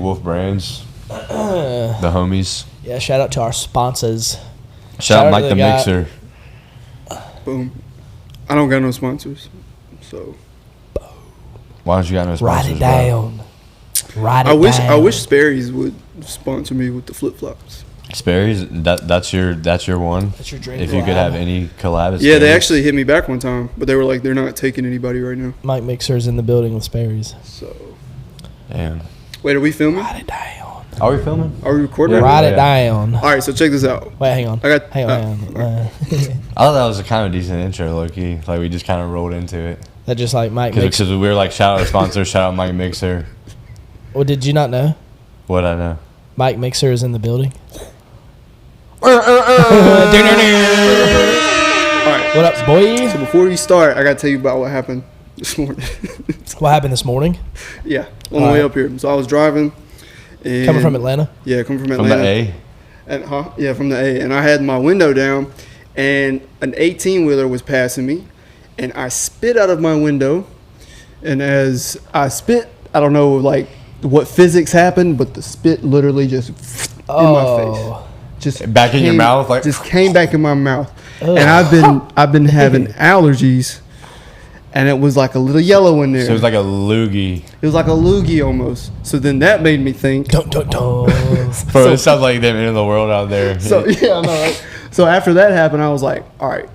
Wolf Brands, the homies. Yeah, shout out to our sponsors. Shout out Mike the Mixer. Boom. I don't got no sponsors, so. Why don't you got no sponsors? Write it down. Write it down. I wish Sperry's would sponsor me with the flip flops. Sperry's, that's your one. That's your dream. If you could have any collab. Yeah, they actually hit me back one time, but they were like, they're not taking anybody right now. MikeMixer is in the building with Sperry's. So. Damn. Wait, are we filming? Write it down. Are we filming? Are we recording? Yeah. Write it down. All right, so check this out. Wait, hang on. Hang on. I thought that was a kind of decent intro, low-key. Like, we just kind of rolled into it. That just like MikeMixer. Because we were like, shout out our sponsor, shout out MikeMixer. Well, did you not know? What'd I know? MikeMixer is in the building. All right. What up, boy? So before we start, I got to tell you about what happened this morning. What happened this morning? Yeah, on the way up here. So I was driving. And Coming from Atlanta? Yeah, coming from Atlanta. From the A? And, yeah, from the A. And I had my window down, and an 18-wheeler was passing me, and I spit out of my window. And as I spit, I don't know, like, what physics happened, but the spit literally just in my face. Just back in your mouth? Like, just came back in my mouth. Ugh. And I've been having allergies, and it was like a little yellow in there. So it was like a loogie. It was like a loogie almost. So then that made me think. Bro, it sounds like them in the world out there. So yeah, I know, right? So after that happened, I was like, all right.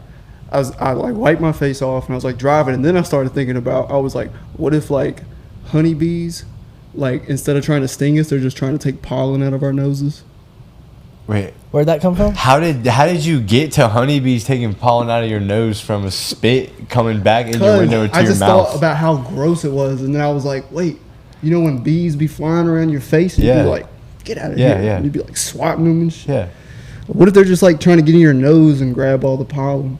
I like wiped my face off, and I was like driving, and then I started thinking about, I was like, what if like honeybees, like instead of trying to sting us, they're just trying to take pollen out of our noses. Wait, where'd that come from? How did you get to honeybees taking pollen out of your nose from a spit coming back in your window to your mouth? I just thought about how gross it was, and then I was like, wait, you know when bees be flying around your face, and you'd be like, get out of here. Yeah. And you'd be like swatting them and shit. Yeah. What if they're just like trying to get in your nose and grab all the pollen?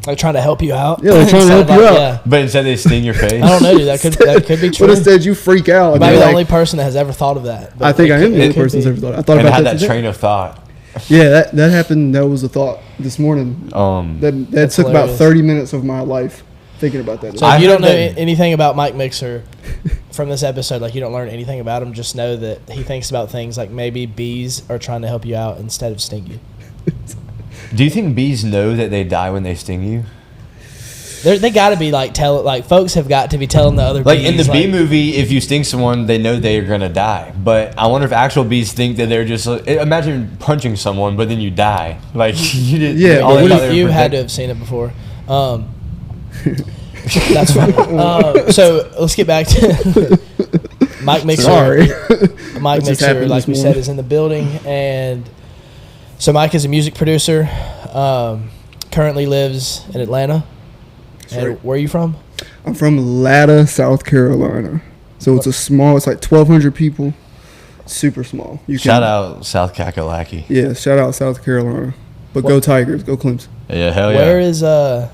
Like trying to help you out? Yeah, they're trying to help you out. Yeah. But instead they sting your face. I don't know, dude. That could be true. But instead you freak out. You might be the only person that has ever thought of that. I think I am the only person that's ever thought. I thought and about had that that train of thought. Yeah, that happened. That was a thought this morning. That took about 30 minutes of my life thinking about that. So if you don't know anything about MikeMixer from this episode, like you don't learn anything about him, just know that he thinks about things like maybe bees are trying to help you out instead of sting you. Do you think bees know that they die when they sting you? They got to be like folks have got to be telling the other bees. Like in the bee movie, if you sting someone, they know they are gonna die. But I wonder if actual bees think that they're just imagine punching someone, but then you die. Like you did. Yeah, you had to have seen it before. That's fine. So let's get back to MikeMixer. Sorry, MikeMixer, like we said, is in the building, and so Mike is a music producer. Currently lives in Atlanta. And where are you from? I'm from Latta, South Carolina. So it's it's like 1,200 people. Super small. Shout out South Kakalaki. Yeah, shout out South Carolina. But go Tigers, go Clemson. Yeah, hell yeah.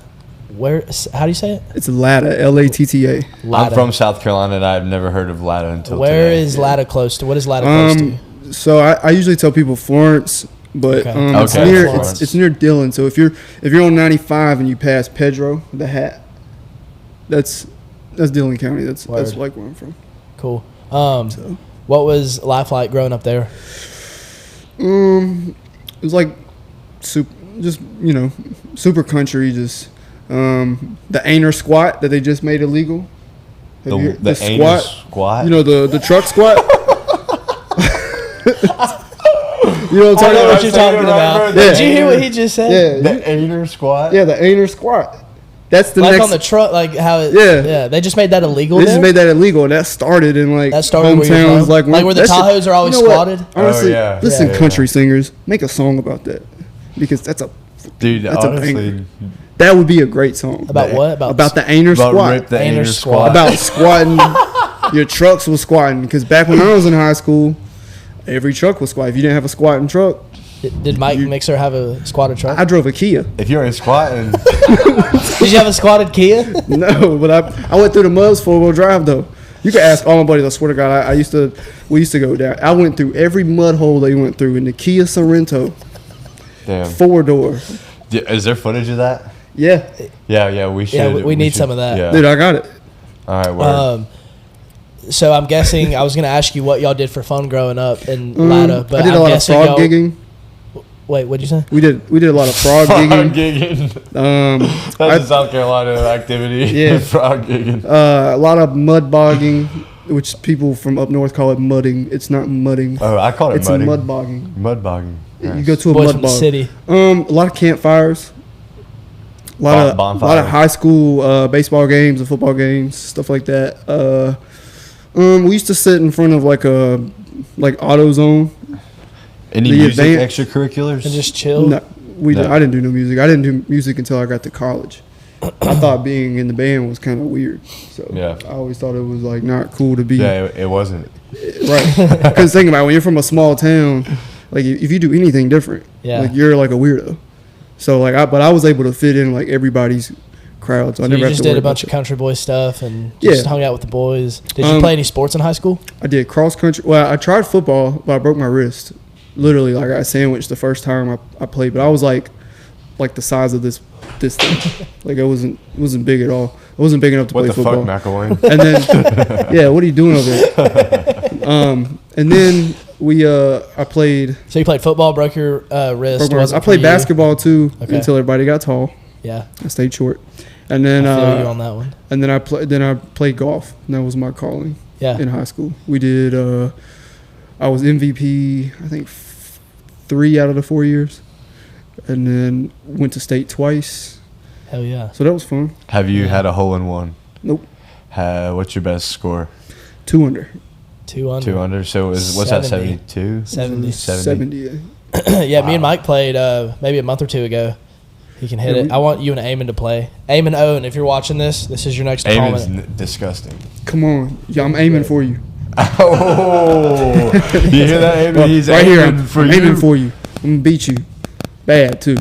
Where is how do you say it? It's Latta, L-A-T-T-A. I'm from South Carolina, and I've never heard of Latta until Where today. is Latta close to? What is Latta close to? So I usually tell people Florence, but it's near Dillon. So if you're on 95 and you pass Pedro, the Hat, that's Dillon County. That's like where I'm from. Cool. What was life like growing up there? It was like super country. Just the Ainer squat that they just made illegal. The Ainer squat. You know the truck squat. You know what I'm talking about? I know what you're talking about. Yeah. Did you hear what he just said? Yeah, the Ainer squat. Yeah, the Ainer squat. That's the like next on the truck, like how it, yeah. They just made that illegal. They just made that illegal, and that started in like hometowns, like where the Tahoes are always squatted. Honestly, listen, country singers, make a song about that because that's a banger. That would be a great song. About what? About the Ainer squat. Rip the Ainer squat. About squatting. Your trucks was squatting because back when I was in high school, every truck was squatting. If you didn't have a squatting truck. Did MikeMixer have a squatted truck? I drove a Kia. If you're in squatting. Did you have a squatted Kia? No, but I went through the muds 4-wheel drive though. You can ask all my buddies. I swear to God, we used to go down. I went through every mud hole they went through in the Kia Sorrento. Damn. 4-door. Is there footage of that? Yeah. Yeah. We should. Yeah, we need some of that. Yeah. Dude, I got it. All right. Word. So I'm guessing I was going to ask you what y'all did for fun growing up in Latta, but I did a lot of frog gigging. Wait, what'd you say? We did a lot of frog gigging. That's a South Carolina activity. Yeah. Frog gigging. A lot of mud bogging, which people from up north call it mudding. It's not mudding. Oh, I call it it's mudding. mud bogging. Mud bogging. Nice. You go to a Boys mud from the bog. city. A lot of campfires. A lot of high school baseball games and football games, stuff like that. We used to sit in front of like AutoZone. Any music extracurriculars? And just chill? No, I didn't do no music. I didn't do music until I got to college. I thought being in the band was kind of weird. So yeah. I always thought it was like not cool to be. Yeah, it wasn't. Right. Because think about it, when you're from a small town, like if you do anything different, like you're like a weirdo. So like but I was able to fit in like everybody's crowd. So I never you have just to did worry a bunch about of country boy stuff and just hung out with the boys. Did you play any sports in high school? I did cross country. Well, I tried football, but I broke my wrist. Literally, like I got sandwiched the first time I played. But I was like the size of this thing. Like I wasn't big at all. I wasn't big enough to play football. What the fuck, McElwain? And then yeah, what are you doing over there? And then I played. So you played football, broke your wrist. I played basketball too until everybody got tall. Yeah, I stayed short. And then I feel you on that one. And then I played golf. And that was my calling. Yeah. In high school, we did. I was MVP. I think 3 out of the 4 years, and then went to state twice. Hell yeah! So that was fun. Have you had a hole in one? Nope. What's your best score? 2 under. 2 under. 2 under. So what's that? 72. 70. Yeah, me and Mike played maybe a month or two ago. He can hit it. I want you and Eamon to play. Eamon Owen, if you're watching this is your next Eamon's comment. disgusting. Come on, yeah, I'm aiming for you. Oh, you hear that, Eamon? He's right aiming here. for I'm you. aiming for you. I'm gonna beat you, bad too.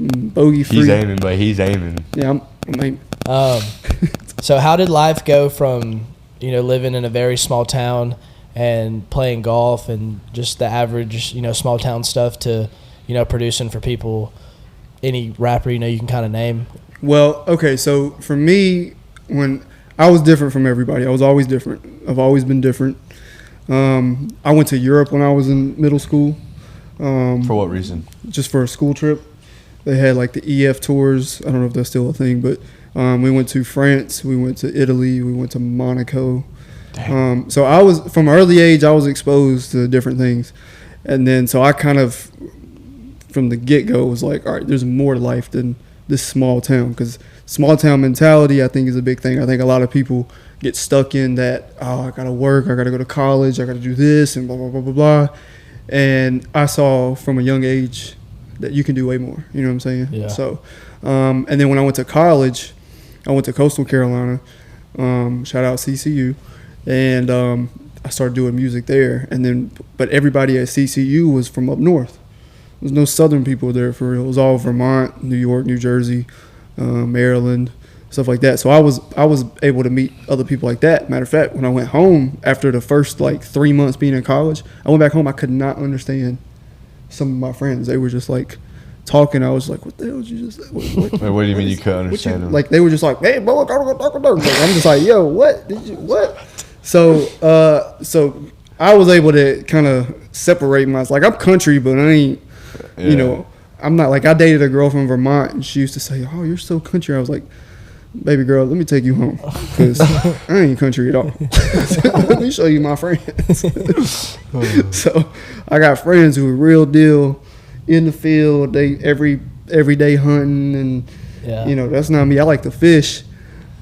Bogey free. He's aiming, but he's aiming. Yeah, I'm aiming. So how did life go from living in a very small town and playing golf and just the average small town stuff to producing for people? Any rapper you can kind of name? Well, okay, so for me, when I was different from everybody, I was always different. I've always been different. I went to Europe when I was in middle school. For what reason? Just for a school trip. They had like the EF tours. I don't know if that's still a thing, but we went to France, we went to Italy, we went to Monaco. So I was, from an early age, I was exposed to different things. And then, so I kind of, from the get-go, was like, all right, there's more to life than this small town. Because small town mentality, I think, is a big thing. I think a lot of people get stuck in that, I got to work, I got to go to college, I got to do this, and blah, blah, blah, blah, blah. And I saw from a young age that you can do way more. You know what I'm saying? Yeah. So, and then when I went to college, I went to Coastal Carolina. Shout out CCU. And I started doing music there. And then, but everybody at CCU was from up north. There's no southern people there for real. It was all Vermont, New York, New Jersey, Maryland, stuff like that. So I was able to meet other people like that. Matter of fact, when I went home after the first 3 months being in college, I went back home. I could not understand some of my friends. They were just like talking. I was like, what the hell did you just say? What do you mean you couldn't understand them? Like they were just like, hey, bro, I gotta go talk about it. I'm just like, yo, what? Did you what? So I was able to kind of separate myself. Like I'm country, but I ain't. Yeah. You know, I'm not like, I dated a girl from Vermont and she used to say, oh, you're so country. I was like, baby girl, let me take you home because I ain't country at all. Let me show you my friends. So I got friends who are real deal in the field. They every day hunting and, you know, that's not me. I like to fish,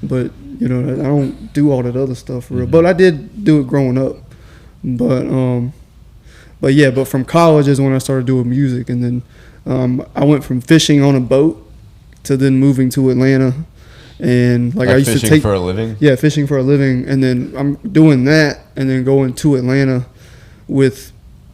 but, you know, I don't do all that other stuff for real. But I did do it growing up. But yeah, but from college is when I started doing music. And then I went from fishing on a boat to then moving to Atlanta. And like I used to take fishing for a living? Yeah, fishing for a living. And then I'm doing that and then going to Atlanta with,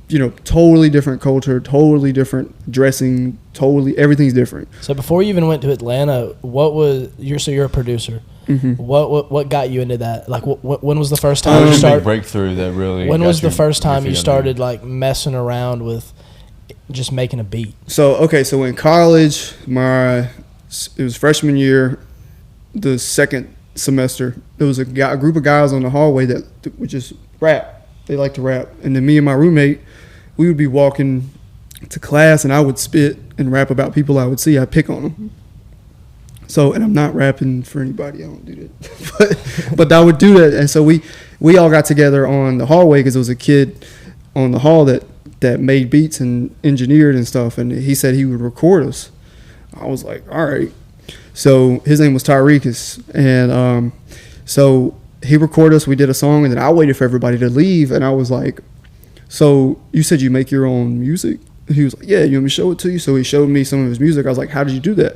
you know, totally different culture, totally different dressing, totally everything's different. So before you even went to Atlanta, you're a producer. Mm-hmm. What got you into that? Like, when was the first time you started? Big breakthrough that really. When was the first time you started like messing around with just making a beat? So in college, it was freshman year, the second semester, there was a group of guys on the hallway that would just rap. They like to rap. And then me and my roommate, we would be walking to class, and I would spit and rap about people I would see. I'd pick on them. So, and I'm not rapping for anybody. I don't do that. but I would do that. And so we all got together on the hallway because there was a kid on the hall that made beats and engineered and stuff. And he said he would record us. I was like, all right. So his name was Tyrekus. And so he recorded us. We did a song. And then I waited for everybody to leave. And I was like, so you said you make your own music? And he was like, yeah, you want me to show it to you? So he showed me some of his music. I was like, how did you do that?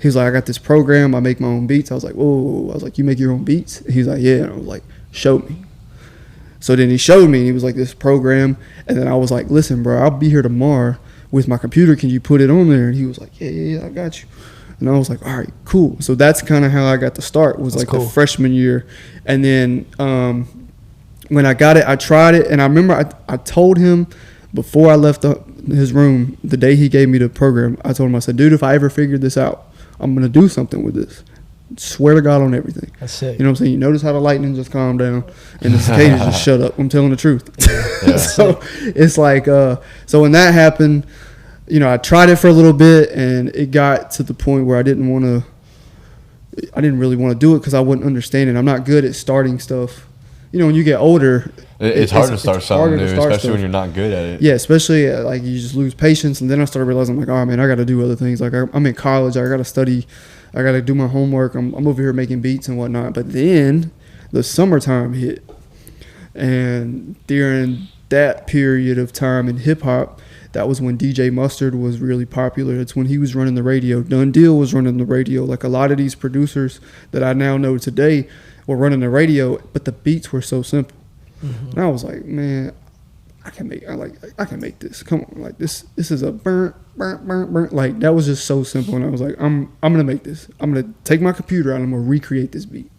He's like, I got this program. I make my own beats. I was like, whoa. I was like, you make your own beats? He's like, yeah. And I was like, show me. So then he showed me. He was like, this program. And then I was like, listen, bro, I'll be here tomorrow with my computer. Can you put it on there? And he was like, yeah, I got you. And I was like, all right, cool. So that's kind of how I got to start, was that's like cool. The freshman year. And then when I got it, I tried it. And I remember I told him before I left his room, the day he gave me the program, I told him, I said, dude, if I ever figured this out, I'm going to do something with this. Swear to God on everything. That's sick. You know what I'm saying? You notice how the lightning just calmed down and the cicadas just shut up. I'm telling the truth. Yeah. So it's like, so when that happened, you know, I tried it for a little bit, and it got to the point where I didn't really want to do it because I wouldn't understand it. I'm not good at starting stuff. You know, when you get older, it's hard to start something new, especially when you're not good at it. Yeah, especially like you just lose patience. And then I started realizing, like, oh man, I got to do other things. Like I'm in college, I got to study, I got to do my homework. I'm over here making beats and whatnot. But then the summertime hit, and during that period of time in hip hop, that was when DJ Mustard was really popular. It's when he was running the radio. Done Deal was running the radio. Like a lot of these producers that I now know today were running the radio, but the beats were so simple. Mm-hmm. And I was like, man, I can make this. Come on, like this is a burnt. Like that was just so simple. And I was like, I'm gonna make this. I'm gonna take my computer out and I'm gonna recreate this beat.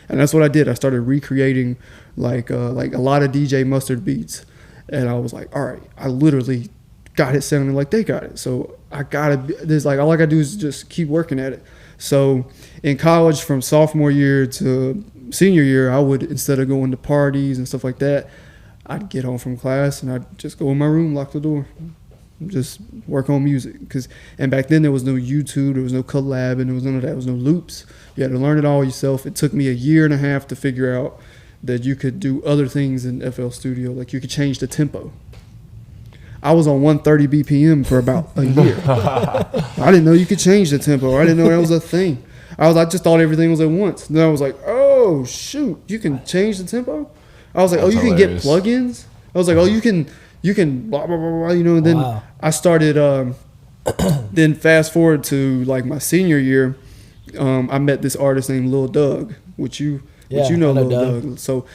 And that's what I did. I started recreating like a lot of DJ Mustard beats. And I was like, all right, I literally got it sounding like they got it. So I gotta, there's like, all I gotta do is just keep working at it. So in college, from sophomore year to senior year, I would, instead of going to parties and stuff like that, I'd get home from class and I'd just go in my room, lock the door, and just work on music. And back then there was no YouTube, there was no collab, and there was none of that. There was no loops. You had to learn it all yourself. It took me a year and a half to figure out that you could do other things in FL Studio. Like you could change the tempo. I was on 130 BPM for about a year. I didn't know you could change the tempo. I didn't know that was a thing. I just thought everything was at once. Then I was like, oh shoot, you can change the tempo? I was like, That's you hilarious. Can get plugins? I was like, oh, you can blah blah blah blah, you know. And then I started then fast forward to like my senior year, I met this artist named Lil Doug, which you know Lil Doug. So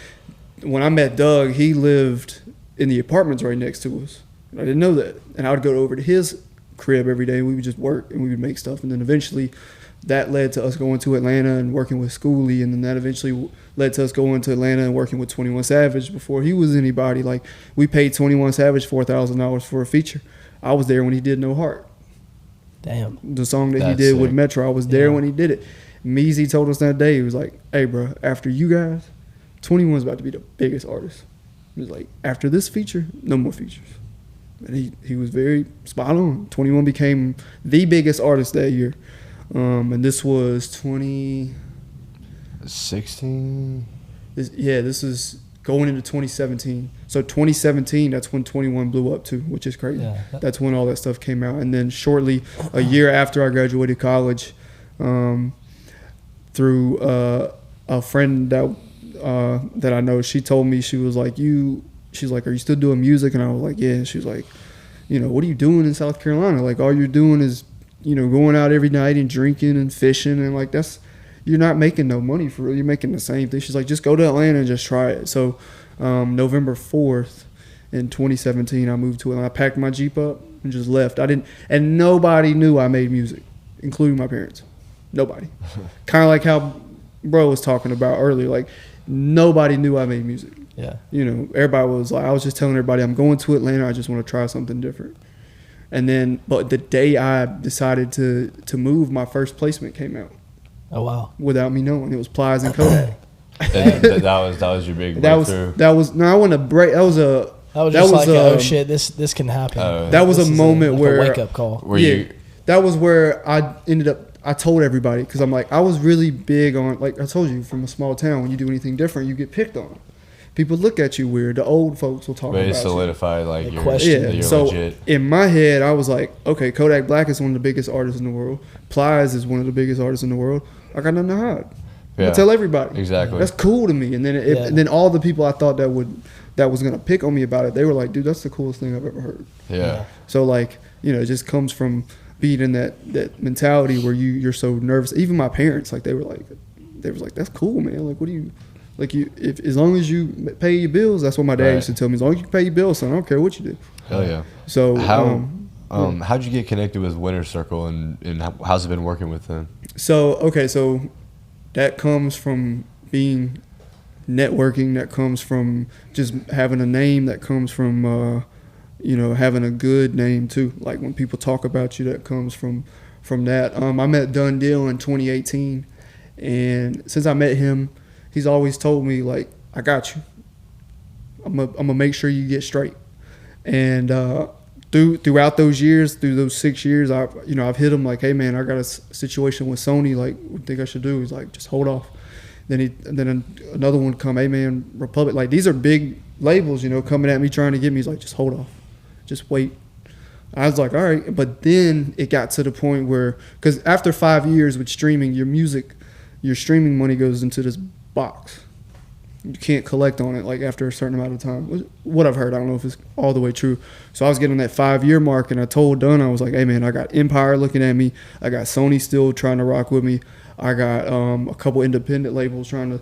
when I met Doug, he lived in the apartments right next to us. I didn't know that. And I would go over to his crib every day. We would just work and we would make stuff. And then eventually that led to us going to Atlanta and working with Schoolie. And then that eventually led to us going to Atlanta and working with 21 Savage before he was anybody. Like we paid 21 Savage $4,000 for a feature. I was there when he did No Heart. Damn. The song that he did sick. With Metro, I was there when he did it. Meezy told us that day, he was like, hey bro, after you guys, 21's about to be the biggest artist. He was like, after this feature, no more features. And he was very spot on. 21 became the biggest artist that year. And this was 2016. This is going into 2017. So 2017, that's when 21 blew up too, which is crazy. Yeah. That's when all that stuff came out. And then shortly, a year after I graduated college, through a friend that I know, she told me, she was like, she's like, are you still doing music? And I was like, yeah. And she was like, you know, what are you doing in South Carolina? Like, all you're doing is, you know, going out every night and drinking and fishing. And like, you're not making no money for real. You're making the same thing. She's like, just go to Atlanta and just try it. So November 4th in 2017, I moved to Atlanta. I packed my Jeep up and just left. And nobody knew I made music, including my parents. Nobody. Kind of like how bro was talking about earlier. Like, nobody knew I made music. Yeah. You know, everybody was like, I was just telling everybody, I'm going to Atlanta. I just want to try something different. And then, but the day I decided to move, my first placement came out. Oh wow. without me knowing. It was Plies and Kodak. And that was your big breakthrough. That was no, I wasn't a break. That was a. That was just like, oh shit, this can happen. That was This a is moment like where a wake up call. That was where I ended up. I told everybody because I'm like I was really big on, like I told you, from a small town. When you do anything different, you get picked on. People look at you weird. The old folks will talk about you. But it solidified like your question. that you're So legit. in my head, I was like, okay, Kodak Black is one of the biggest artists in the world. Plies is one of the biggest artists in the world. I got nothing to hide. I tell everybody. Exactly. That's cool to me. And then and then all the people I thought that was gonna pick on me about it, they were like, dude, that's the coolest thing I've ever heard. Yeah. So like, it just comes from being in that mentality where you're so nervous. Even my parents, like they was like, that's cool, man. Like, what do you, like if as long as you pay your bills, that's what my dad used to tell me. As long as you pay your bills, son, I don't care what you do. Hell yeah. So how'd you get connected with Winter Circle and how's it been working with them? So that comes from being networking. That comes from just having a name. That comes from having a good name too. Like when people talk about you, that comes from that. I met Done Deal in 2018, and since I met him, he's always told me like, I got you. I'm gonna make sure you get straight. And throughout those years, through those 6 years, I've hit him like, hey man, I got a situation with Sony. Like, what do you think I should do? He's like, just hold off. Then another one come, hey man, Republic. Like these are big labels, coming at me trying to get me. He's like, just hold off, just wait. I was like, all right. But then it got to the point where, because after 5 years with streaming, your streaming money goes into this box. You can't collect on it like after a certain amount of time. What I've heard, I don't know if it's all the way true. So I was getting that 5-year mark, and I told Dunn, I was like, hey man, I got Empire looking at me. I got Sony still trying to rock with me. I got a couple independent labels trying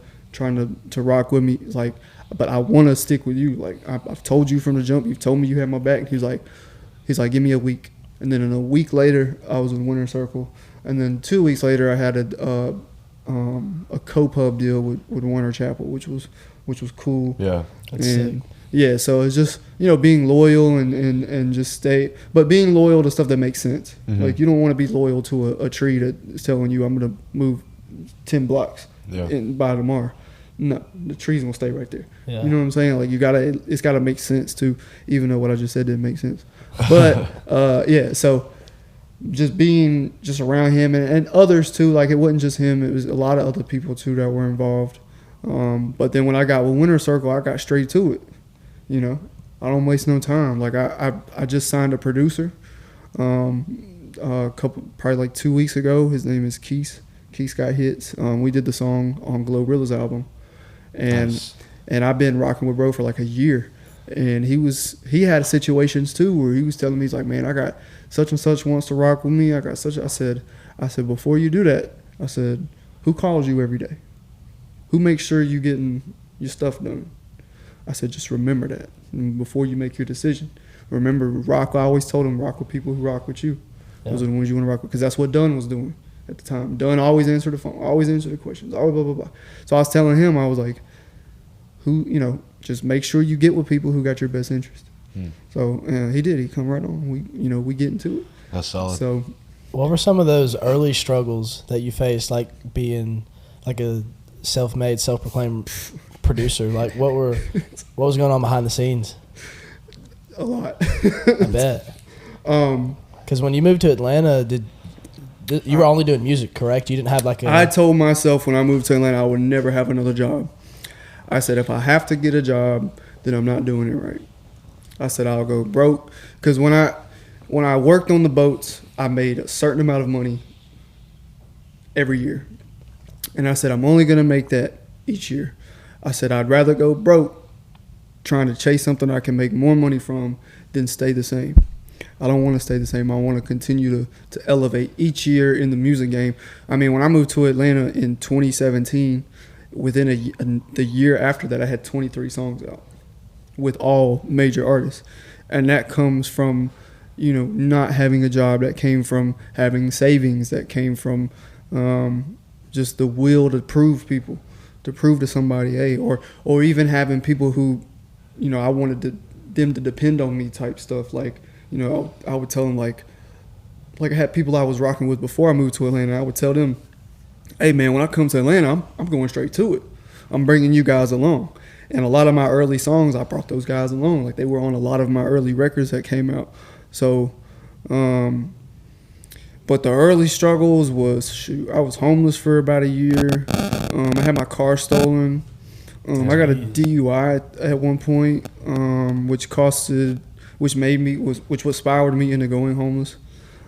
to rock with me. Like, but I want to stick with you. Like I've told you from the jump. You've told me you have my back. He's like, give me a week. And then in a week later, I was with Winter Circle. And then 2 weeks later, I had a co-pub deal with Warner Chapel, which was cool. Yeah, that's sick. Yeah, so it's just being loyal and just stay, but being loyal to stuff that makes sense. Mm-hmm. Like you don't want to be loyal to a tree that's telling you I'm gonna move 10 blocks by tomorrow. No, the tree's gonna stay right there. Yeah. You know what I'm saying? Like it's gotta make sense too, even though what I just said didn't make sense. But so just being just around him and others too. Like it wasn't just him; it was a lot of other people too that were involved. But then when I got with Winter Circle, I got straight to it. I don't waste no time. Like I just signed a producer, probably like 2 weeks ago. His name is Keith. Keith got hits. We did the song on Glorilla's album, and I've been rocking with bro for like a year. And he had situations too where he was telling me, he's like, man, I got such and such wants to rock with me. I got such. I said before you do that, I said, who calls you every day? Who makes sure you getting your stuff done? I said, just remember that before you make your decision. Remember, rock. I always told him, rock with people who rock with you. Yeah. Those are the ones you want to rock with, because that's what Dunn was doing at the time. Dunn always answered the phone, always answered the questions, always blah, blah, blah. So I was telling him, I was like, just make sure you get with people who got your best interest. So he did. He come right on. We get into it. That's solid. So, what were some of those early struggles that you faced, like being like a self-made, self-proclaimed producer? Like what was going on behind the scenes? A lot. I bet. Because when you moved to Atlanta, you were only doing music, correct? You didn't have like I told myself when I moved to Atlanta I would never have another job. I said if I have to get a job, then I'm not doing it right. I said I'll go broke, because when I worked on the boats, I made a certain amount of money every year, and I said I'm only gonna make that each year. I said I'd rather go broke trying to chase something I can make more money from than stay the same. I don't want to stay the same. I want to continue to elevate each year in the music game. I mean, when I moved to Atlanta in 2017, within the year after that, I had 23 songs out with all major artists. And that comes from, not having a job. That came from having savings. That came from just the will to prove to somebody, hey, or even having people who, I wanted them to depend on me type stuff. Like, I would tell them, like I had people I was rocking with before I moved to Atlanta. I would tell them, hey man, when I come to Atlanta, I'm going straight to it. I'm bringing you guys along. And a lot of my early songs, I brought those guys along. Like they were on a lot of my early records that came out. So, but the early struggles was, shoot, I was homeless for about a year. I had my car stolen. I got a DUI at one point, which spiraled me into going homeless.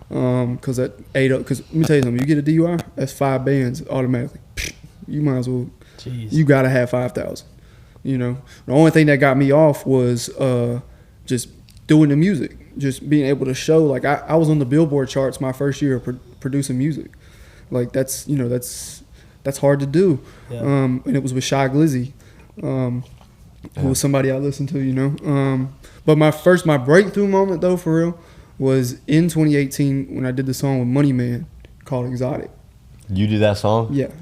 Cause that ate up. Cause let me tell you something. You get a DUI, that's 5 bands automatically. You might as well. Jeez. You gotta have 5,000. You know, the only thing that got me off was just doing the music, just being able to show. Like I was on the Billboard charts my first year of producing music. Like that's hard to do. Yeah. And it was with Shy Glizzy, who was somebody I listened to. You know, but my breakthrough moment though, for real, was in 2018 when I did the song with Money Man called Exotic. You did that song? Yeah.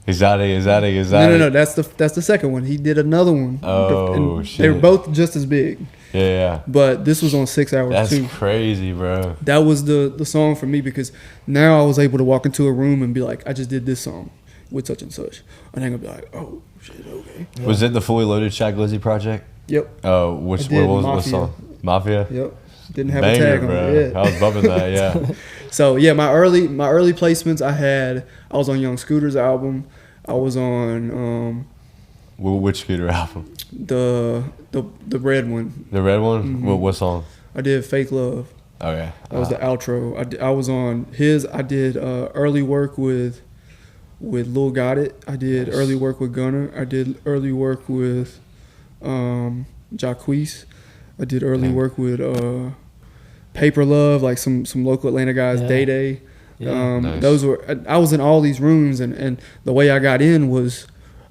Exotic. No. That's the second one. He did another one. Oh, shit. They were both just as big. Yeah. But this was on 6 hours That's too. crazy, bro. That was the song for me because now I was able to walk into a room and be like, I just did this song with such and such. And I'm gonna be like, oh shit, okay. Yeah. Was it the Fully Loaded Shy Glizzy project? Yep. Oh, what was the song? Mafia? Yep. Didn't have Banger, a tag on bro. it. Yeah. I was bumping that, yeah. So yeah, my early placements I was on Young Scooter's album. I was on Which Scooter album? the red one. The red one? Mm-hmm. What song? I did Fake Love. Okay. That was the outro. I was on his. I did early work with Luh Kel. I did early work with Gunna. I did early work with Jacquees. I did early work with Paper Love, like some local Atlanta guys, Day Day. Yeah. Nice. Those were. I was in all these rooms, and the way I got in was,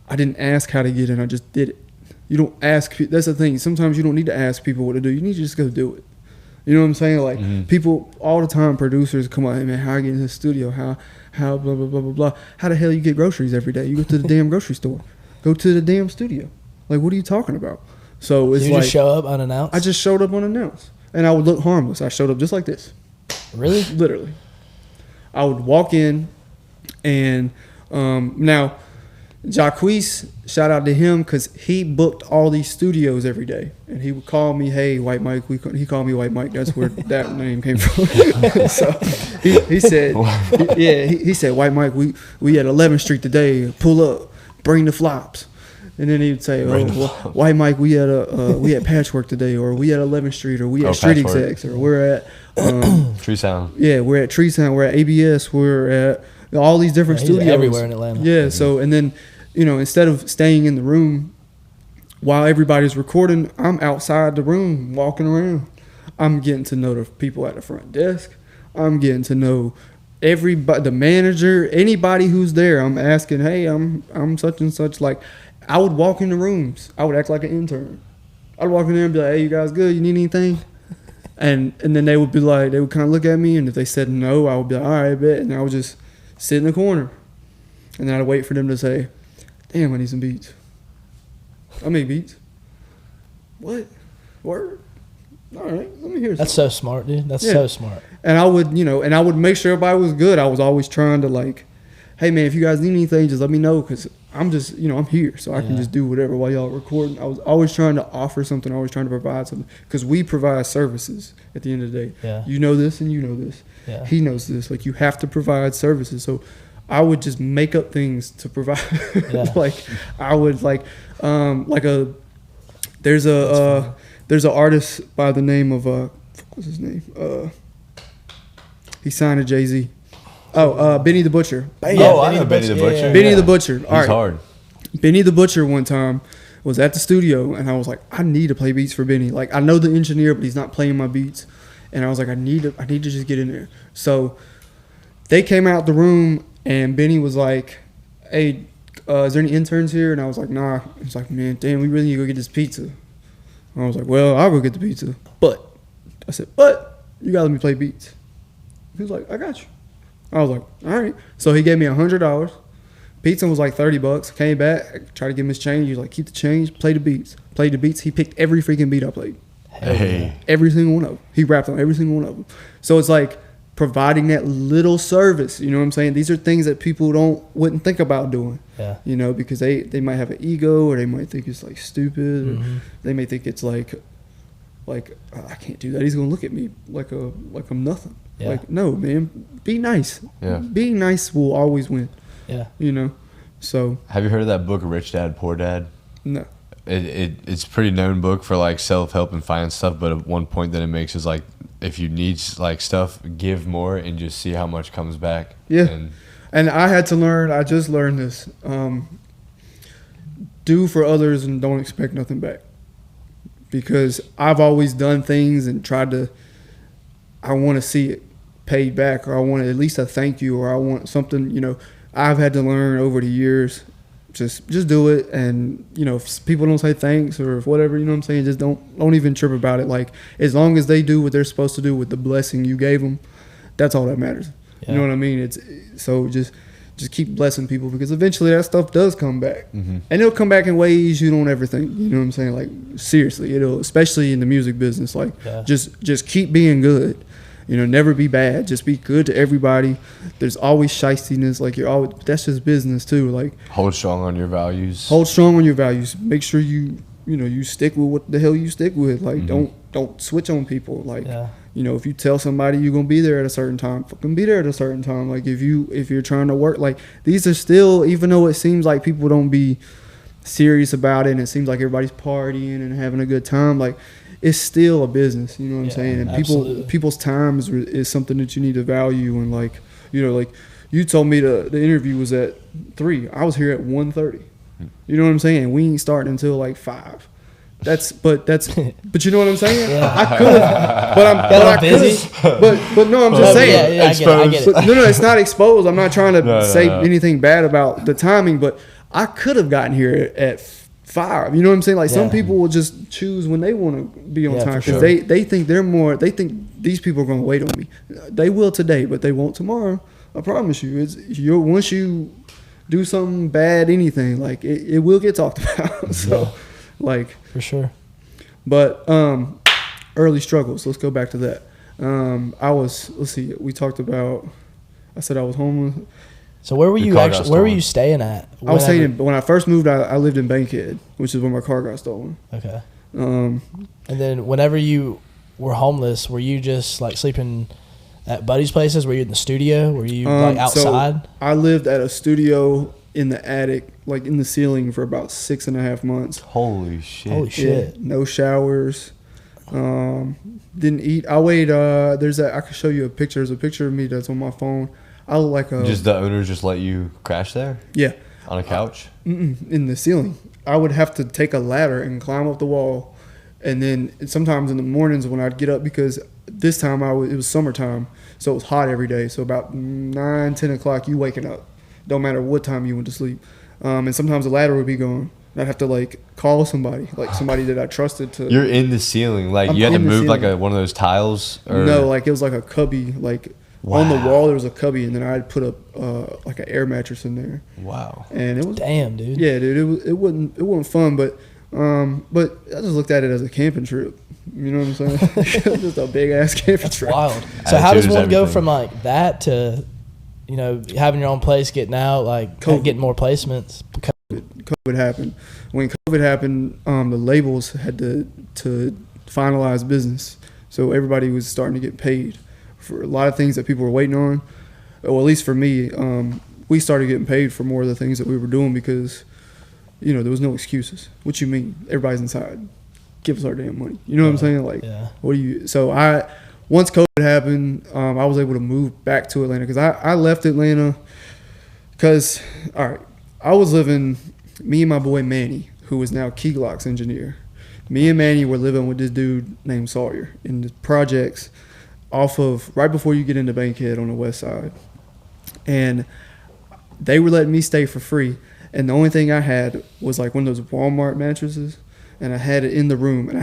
I didn't ask how to get in. I just did it. You don't ask. That's the thing. Sometimes you don't need to ask people what to do. You need to just go do it. You know what I'm saying? Like people all the time, producers come out, hey man, how I get in the studio? How blah blah blah blah blah. How the hell you get groceries every day? You go to the damn grocery store. Go to the damn studio. Like what are you talking about? So it's you like just show up unannounced. I just showed up unannounced, and I would look harmless. I showed up just like this. Really? Literally. I would walk in, and now Jacquees, shout out to him because he booked all these studios every day, and he would call me, "Hey, White Mike." He called me White Mike. That's where that name came from. So he said, he said, "White Mike, we at 11th Street today. Pull up, bring the flops." And then he'd say, White Mike, we at Patchwork today, or we at 11th Street, or we at Street Execs, or we're at Tree Sound. Yeah, we're at Tree Sound, we're at ABS, we're at all these different studios everywhere in Atlanta. Yeah, so and then instead of staying in the room while everybody's recording, I'm outside the room walking around. I'm getting to know the people at the front desk. I'm getting to know everybody, the manager, anybody who's there. I'm asking, hey, I'm such and such. Like, I would walk in the rooms. I would act like an intern. I'd walk in there and be like, hey, you guys good? You need anything? And then they would be like, they would kind of look at me, and if they said no, I would be like, all right, bet. And I would just sit in the corner. And then I'd wait for them to say, damn, I need some beats. I make beats. What? Word? All right, let me hear something. That's so smart, dude. That's so smart. And I would, and I would make sure everybody was good. I was always trying to like, hey man, if you guys need anything, just let me know, because I'm just, I'm here, so I can just do whatever while y'all recording. I was always trying to offer something, always trying to provide something, because we provide services at the end of the day. Yeah. You know this and you know this. Yeah. He knows this. Like, you have to provide services. So I would just make up things to provide. Like, I would like there's an artist by the name of what's his name? He signed to Jay-Z. Benny the Butcher. I know Benny the Butcher. Benny the Butcher. All right. He's hard. Benny the Butcher one time was at the studio, and I was like, I need to play beats for Benny. Like, I know the engineer, but he's not playing my beats. And I was like, I need to just get in there. So they came out the room, and Benny was like, hey, is there any interns here? And I was like, nah. He's like, man, damn, we really need to go get this pizza. I was like, well, I'll go get the pizza. But you gotta let me play beats. He was like, I got you. I was like, all right. So he gave me $100. Pizza was like $30. Came back, tried to give him his change. He was like, keep the change, play the beats. Played the beats. He picked every freaking beat I played. Hey. Every single one of them. He rapped on every single one of them. So it's like, providing that little service. You know what I'm saying? These are things that people wouldn't think about doing. Yeah. You know, because they might have an ego, or they might think it's like stupid, or they may think it's like oh, I can't do that. He's gonna look at me like I'm nothing. Yeah. Like, no, man, be nice. Yeah. Being nice will always win. Yeah. You know. So. Have you heard of that book, Rich Dad Poor Dad? No. It's a pretty known book for like self-help and finance stuff, but at one point that it makes is like, if you need like stuff, give more and just see how much comes back. Yeah. And I just learned this. Do for others and don't expect nothing back. Because I've always done things and I want to see it paid back, or I want at least a thank you, or I want something, you know. I've had to learn over the years, just do it. And, you know, if people don't say thanks or if whatever, you know what I'm saying, just don't even trip about it. Like, as long as they do what they're supposed to do with the blessing you gave them, that's all that matters. Yeah. You know what I mean? So just keep blessing people, because eventually that stuff does come back. And it'll come back in ways you don't ever think. You know what I'm saying? Like, seriously, it'll, especially in the music business. Like, just keep being good. You know, never be bad. Just be good to everybody. There's always shystiness. Like, that's just business too. Like, hold strong on your values. Make sure you stick with what the hell you stick with. Like, don't switch on people. Like, you know, if you tell somebody you're gonna be there at a certain time, fucking be there at a certain time. Like, if you're trying to work, like, these are still, even though it seems like people don't be serious about it, and it seems like everybody's partying and having a good time, like, it's still a business. You know what I'm saying? And people's time is something that you need to value. And, like, you know, like, you told me the interview was at 3. I was here at 1:30. You know what I'm saying? We ain't starting until like 5. But you know what I'm saying? Yeah. I could have, but no, I'm just saying. Yeah, I get it. But no, it's not exposed. I'm not trying to say anything bad about the timing, but I could have gotten here at 5. You know what I'm saying? Like, some people will just choose when they want to be on time, because they think they think these people are going to wait on me. They will today, but they won't tomorrow. I promise you. Once you do something bad, anything, like, it will get talked about. So, like, for sure. But early struggles. Let's go back to that. Let's see. We talked about. I said I was homeless. So where were you actually? Where were you staying at? I was staying when I first moved. I lived in Bankhead, which is where my car got stolen. Okay. And then whenever you were homeless, were you just like sleeping at buddies' places? Were you in the studio? Were you like outside? So I lived at a studio in the attic, like in the ceiling, for about 6.5 months. Holy shit! Holy shit! Yeah, no showers. Didn't eat. I weighed. I could show you a picture. There's a picture of me that's on my phone. I look like a. Just the owners just let you crash there? Yeah. On a couch? In the ceiling. I would have to take a ladder and climb up the wall, and then sometimes in the mornings when I'd get up, because this time it was summertime, so it was hot every day. So about 9, 10 o'clock, you waking up. Don't matter what time you went to sleep. And sometimes the ladder would be gone. I'd have to, like, call somebody, like somebody that I trusted to. You're in the ceiling, like you had to move like one of those tiles. Or? No, like, it was like a cubby, like. Wow. On the wall there was a cubby, and then I'd put up like an air mattress in there. Wow. And it was damn, dude. Yeah, dude. It wasn't fun, but I just looked at it as a camping trip. You know what I'm saying? Just a big ass camping trip. Wild. So how does one go from like that to, you know, having your own place, getting out, like getting more placements? COVID happened. When COVID happened, the labels had to finalize business, so everybody was starting to get paid for a lot of things that people were waiting on. Well, at least for me, we started getting paid for more of the things that we were doing, because, you know, there was no excuses. What you mean? Everybody's inside. Give us our damn money. You know what I'm saying? Like, what do you? So once COVID happened, I was able to move back to Atlanta, because I left Atlanta because, all right, I was living, me and my boy Manny, who is now Key Glock's engineer. Me and Manny were living with this dude named Sawyer in the projects off of right before you get into Bankhead on the west side. And they were letting me stay for free. And the only thing I had was like one of those Walmart mattresses, and I had it in the room. And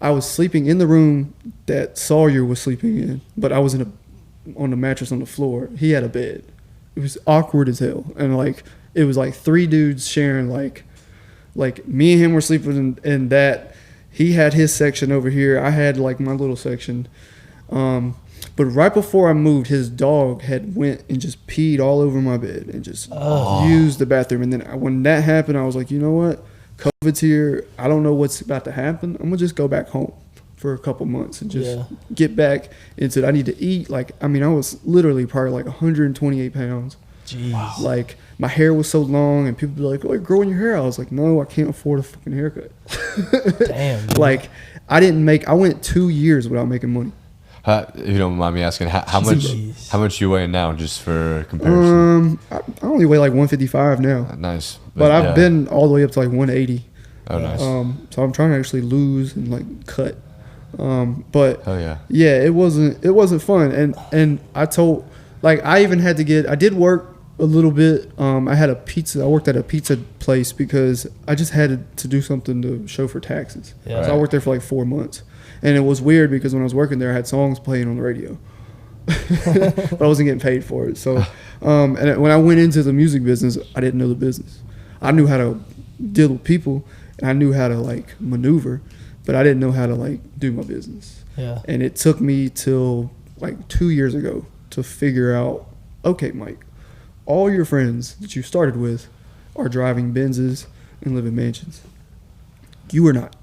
I was sleeping in the room that Sawyer was sleeping in, but I was on the mattress on the floor. He had a bed. It was awkward as hell. And like, it was like 3 dudes sharing, like me and him were sleeping in that. He had his section over here. I had like my little section. But right before I moved, his dog had went and just peed all over my bed and just used the bathroom. And then when that happened, I was like, you know what? COVID's here. I don't know what's about to happen. I'm gonna just go back home for a couple months and just get back into it. I need to eat. Like, I mean, I was literally probably like 128 pounds. Jeez. Wow. Like, my hair was so long, and people be like, "Oh, you're growing your hair." I was like, "No, I can't afford a fucking haircut." Damn. Like, I went 2 years without making money. If you don't mind me asking, how much you weigh now, just for comparison? I only weigh like 155 now. Nice. But I've been all the way up to like 180. Oh, nice. So I'm trying to actually lose and like cut. But oh yeah, it wasn't fun. And I told, like, I did work a little bit. I worked at a pizza place because I just had to do something to show for taxes. Yeah. So I worked there for like 4 months. And it was weird because when I was working there, I had songs playing on the radio. But I wasn't getting paid for it. So and when I went into the music business, I didn't know the business. I knew how to deal with people, and I knew how to like maneuver, but I didn't know how to like do my business. Yeah. And it took me till like 2 years ago to figure out, okay, Mike, all your friends that you started with are driving Benzes and live in mansions. You are not.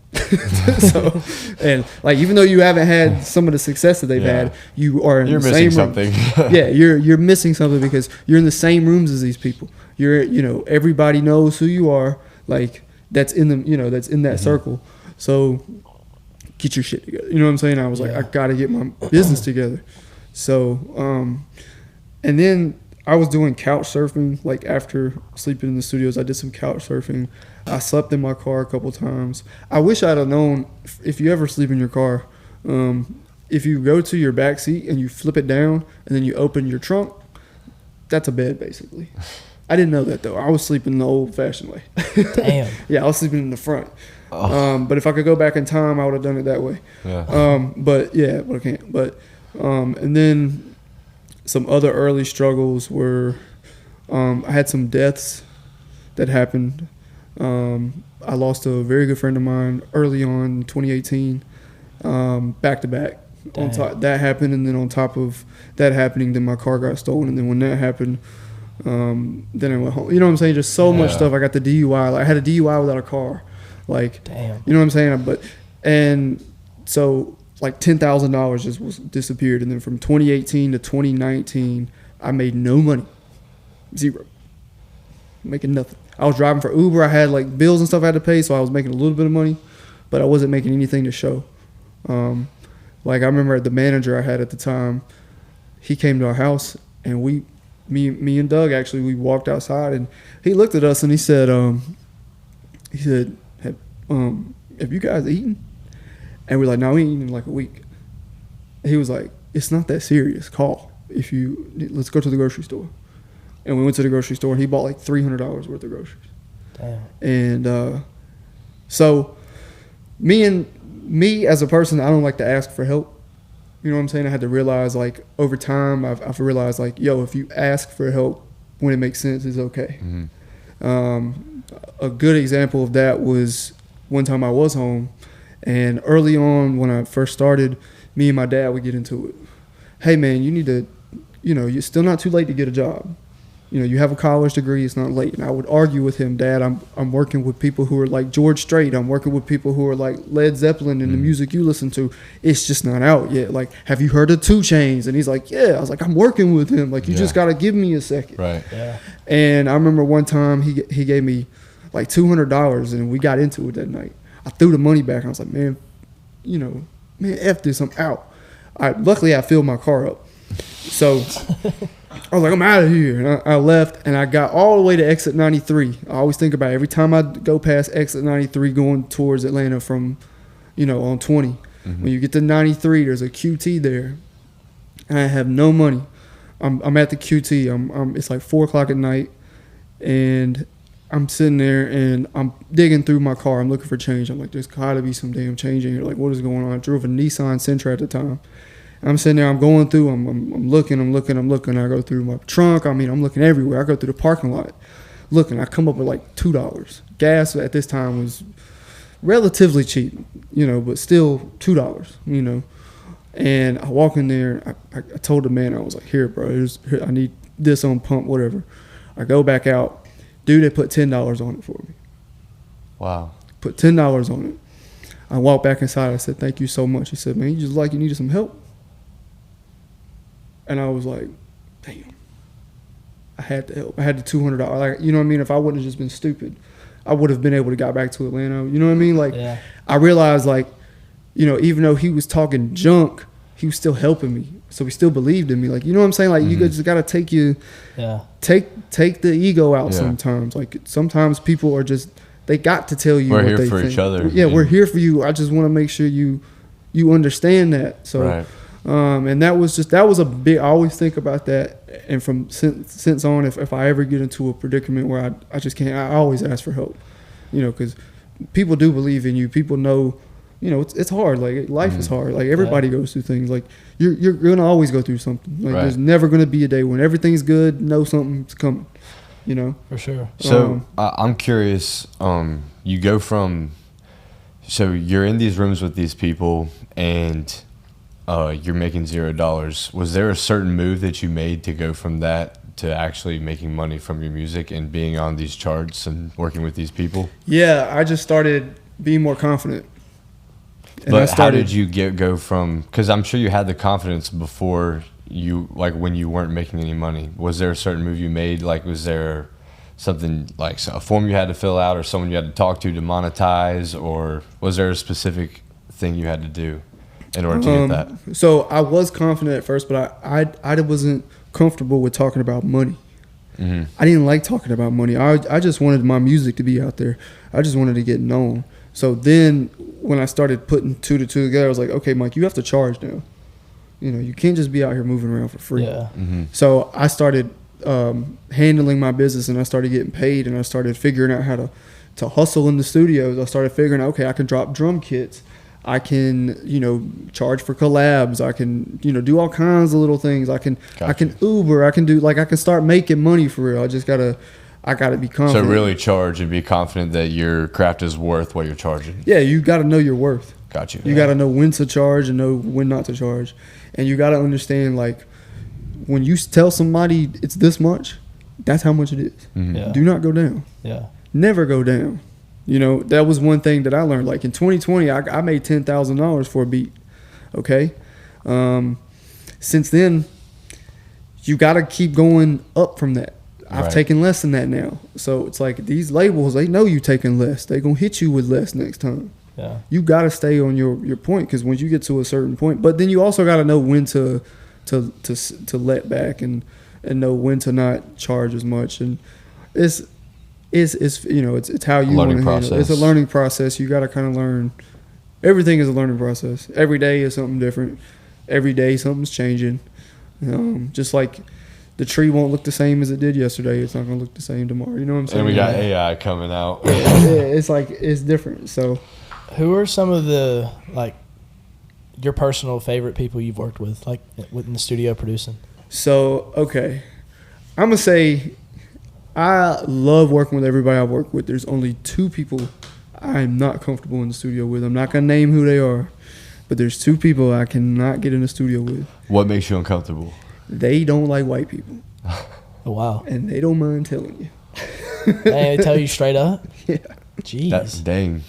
So, and like, even though you haven't had some of the success that they've had, you're missing something. Yeah, you're missing something because you're in the same rooms as these people. Everybody knows who you are. Like, that's in them, that's in that circle. So get your shit together. You know what I'm saying? I was like, I got to get my business together. So, and then I was doing couch surfing. Like, after sleeping in the studios, I did some couch surfing. I slept in my car a couple times. I wish I'd have known, if you ever sleep in your car, if you go to your back seat and you flip it down and then you open your trunk, that's a bed basically. I didn't know that though. I was sleeping the old-fashioned way. Damn. Yeah, I was sleeping in the front. But if I could go back in time, I would have done it that way. Yeah. But I can't. But and then some other early struggles were, I had some deaths that happened. I lost a very good friend of mine early on in 2018, back to back. That happened, and then on top of that happening, then my car got stolen, and then when that happened, then I went home. You know what I'm saying? Just so much stuff. I got the DUI. Like, I had a DUI without a car. Like, damn. You know what I'm saying? And so like $10,000 just disappeared, and then from 2018 to 2019, I made no money, zero, making nothing. I was driving for Uber. I had like bills and stuff I had to pay, so I was making a little bit of money, but I wasn't making anything to show. Like, I remember the manager I had at the time, he came to our house, and me and Doug actually, we walked outside, and he looked at us and he said, have you guys eaten? And we're like, no, we ain't eaten in like a week. He was like, it's not that serious. Call. Let's go to the grocery store. And we went to the grocery store, and he bought like $300 worth of groceries. Damn. And so me as a person, I don't like to ask for help. You know what I'm saying? I had to realize, like, over time, I've realized, like, yo, if you ask for help when it makes sense, it's okay. Mm-hmm. A good example of that was one time I was home, and early on when I first started, me and my dad would get into it. Hey, man, you need to, you're still not too late to get a job. You have a college degree, it's not late. And I would argue with him, Dad, I'm working with people who are like George Strait. I'm working with people who are like Led Zeppelin and the music you listen to. It's just not out yet. Like, have you heard of 2 Chainz? And he's like, yeah. I was like, I'm working with him. Like, you just got to give me a second. Right. Yeah. And I remember one time he gave me like $200, and we got into it that night. I threw the money back. I was like, man, F this, I'm out. Luckily, I filled my car up. So I was like, I'm out of here. And I left, and I got all the way to exit 93. I always think about it. Every time I go past exit 93 going towards Atlanta from, on 20. Mm-hmm. When you get to 93, there's a QT there. And I have no money. I'm at the QT. It's like 4 o'clock at night, and I'm sitting there, and I'm digging through my car. I'm looking for change. I'm like, there's got to be some damn change in here. Like, what is going on? I drove a Nissan Sentra at the time. I'm sitting there, I'm going through, I'm looking. I go through my trunk. I'm looking everywhere. I go through the parking lot looking. I come up with like $2. Gas at this time was relatively cheap, but still $2, And I walk in there. I told the man, I was like, here, bro, here, I need this on pump, whatever. I go back out. Dude, they put $10 on it for me. Wow. Put $10 on it. I walked back inside. I said, thank you so much. He said, man, you just like you needed some help. And I was like, damn. I had to help. I had the $200. Like, you know what I mean? If I wouldn't have just been stupid, I would have been able to get back to Atlanta. You know what I mean? Like, yeah. I realized, like, you know, even though he was talking junk, he was still helping me. So he still believed in me. Like, you know what I'm saying? Like, you just got to take the ego out sometimes. Like, sometimes people are just, they got to tell you we're what here they for think. each other. Yeah, we're here for you. I just want to make sure you understand that. So, right. And that was a big, I always think about that. And from since on, if I ever get into a predicament where I just can't, I always ask for help, you know, because people do believe in you. People know, you know, it's hard. Like, life is hard. Like, everybody goes through things. Like, you're going to always go through something. Like, there's never going to be a day when everything's good, know something's coming, you know? For sure. So I'm curious, you go from, so you're in these rooms with these people and you're making $0. Was there a certain move that you made to go from that to actually making money from your music and being on these charts and working with these people? Yeah, I just started being more confident. And but how did you go from, because I'm sure you had the confidence before you, like when you weren't making any money. Was there a certain move you made? Like, was there something like a form you had to fill out or someone you had to talk to monetize, or was there a specific thing you had to do in order to get that? So I was confident at first, but I wasn't comfortable with talking about money. Mm-hmm. I didn't like talking about money. I just wanted my music to be out there. I just wanted to get known. So then when I started putting two to two together, I was like, okay, Mike, you have to charge now. You know, you can't just be out here moving around for free. Yeah. Mm-hmm. So I started handling my business, and I started getting paid, and I started figuring out how to hustle in the studios. I started figuring out, okay, I can drop drum kits. I can, you know, charge for collabs. I can, you know, do all kinds of little things. I can Uber. I can do, like, I can start making money for real. I gotta be confident. So really charge and be confident that your craft is worth what you're charging. Yeah, you gotta know your worth. Got you. You gotta know when to charge and know when not to charge. And you gotta understand, like, when you tell somebody it's this much, that's how much it is. Mm-hmm. Yeah. Do not go down. Yeah. Never go down. You know, that was one thing that I learned. Like, in 2020, I made $10,000 for a beat. Okay? Since then, you got to keep going up from that. I've taken less than that now. So it's like these labels, they know you taking less. They going to hit you with less next time. Yeah. You got to stay on your point, because once you get to a certain point, but then you also got to know when to let back and know when to not charge as much. And it's you know, it's how you want to handle it. It's a learning process. You got to kind of learn. Everything is a learning process. Every day is something different. Every day something's changing. Just like the tree won't look the same as it did yesterday. It's not going to look the same tomorrow. You know what I'm saying? And we got AI coming out. Yeah, it's like, it's different. So, who are some of the, like, your personal favorite people you've worked with, like, within the studio producing? So, okay. I'm going to say I love working with everybody I work with. There's only two people I'm not comfortable in the studio with. I'm not going to name who they are, but there's two people I cannot get in the studio with. What makes you uncomfortable? They don't like white people. Oh, wow. And they don't mind telling you. They tell you straight up? Yeah. Jeez. Dang.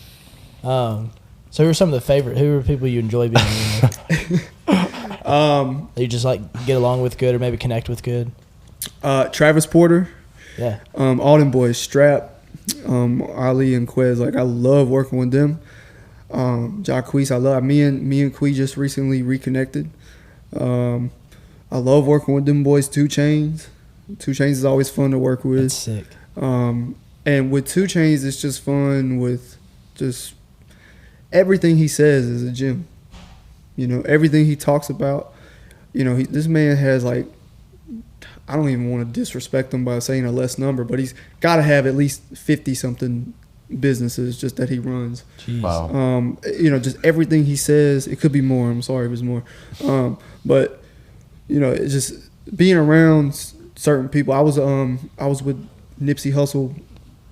So who are some of the people you enjoy being with? That you just, like, get along with good or maybe connect with good? Travis Porter. Yeah. All them boys, Strap, Ali and Quez. Like, I love working with them. Jacquees, I love. Me and Quee just recently reconnected. I love working with them boys. 2 Chainz. 2 Chainz is always fun to work with. That's sick. And with 2 Chainz, it's just fun with just everything he says is a gem. You know, everything he talks about. You know, this man has, like, I don't even want to disrespect him by saying a less number, but he's got to have at least 50-something businesses just that he runs. Jeez. Wow. You know, just everything he says, it could be more. I'm sorry if it was more. But, you know, it's just being around certain people. I was with Nipsey Hussle